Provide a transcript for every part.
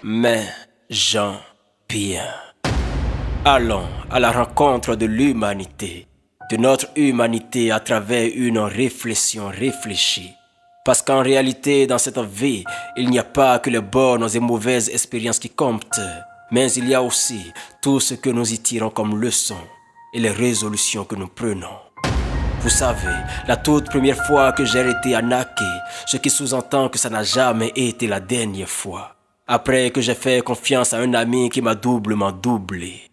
Mais Jean-Pierre. Allons à la rencontre de l'humanité, de notre humanité à travers une réflexion réfléchie. Parce qu'en réalité, dans cette vie, il n'y a pas que les bonnes et mauvaises expériences qui comptent, mais il y a aussi tout ce que nous y tirons comme leçon et les résolutions que nous prenons. Vous savez, la toute première fois que j'ai été arnaqué, ce qui sous-entend que ça n'a jamais été la dernière fois. Après que j'ai fait confiance à un ami qui m'a doublement doublé,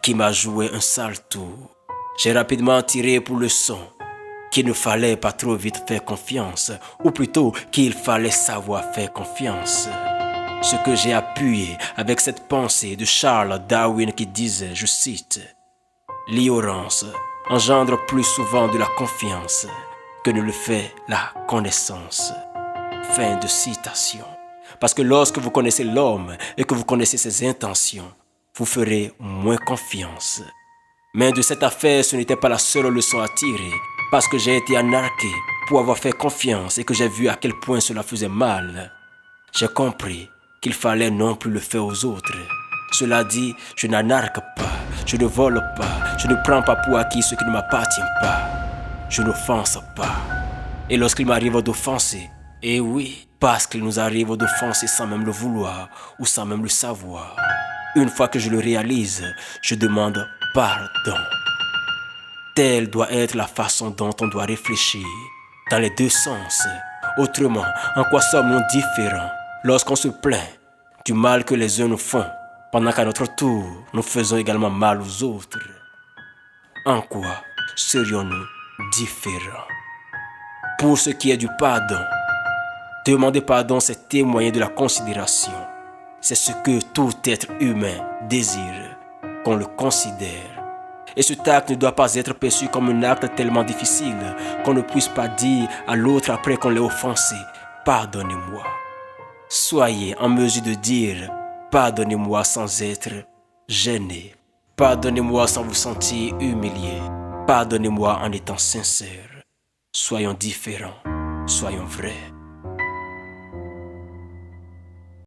qui m'a joué un sale tour, j'ai rapidement tiré pour leçon qu'il ne fallait pas trop vite faire confiance, ou plutôt qu'il fallait savoir faire confiance. Ce que j'ai appuyé avec cette pensée de Charles Darwin qui disait, je cite, « L'ignorance engendre plus souvent de la confiance que ne le fait la connaissance. » Fin de citation. Parce que lorsque vous connaissez l'homme et que vous connaissez ses intentions, vous ferez moins confiance. Mais de cette affaire, ce n'était pas la seule leçon à tirer, parce que j'ai été arnaqué pour avoir fait confiance et que j'ai vu à quel point cela faisait mal. J'ai compris qu'il fallait non plus le faire aux autres. Cela dit, je n'arnaque pas, je ne vole pas, je ne prends pas pour acquis ce qui ne m'appartient pas. Je n'offense pas. Et lorsqu'il m'arrive d'offenser, et oui, parce qu'il nous arrive d'offenser sans même le vouloir ou sans même le savoir, une fois que je le réalise, je demande pardon. Telle doit être la façon dont on doit réfléchir, dans les deux sens. Autrement, en quoi sommes-nous différents lorsqu'on se plaint du mal que les uns nous font, pendant qu'à notre tour, nous faisons également mal aux autres? En quoi serions-nous différents? Pour ce qui est du pardon, demander pardon, c'est témoigner de la considération. C'est ce que tout être humain désire, qu'on le considère. Et cet acte ne doit pas être perçu comme un acte tellement difficile qu'on ne puisse pas dire à l'autre après qu'on l'ait offensé, « Pardonnez-moi ». Soyez en mesure de dire « Pardonnez-moi » sans être gêné. Pardonnez-moi sans vous sentir humilié. Pardonnez-moi en étant sincère. Soyons différents, soyons vrais.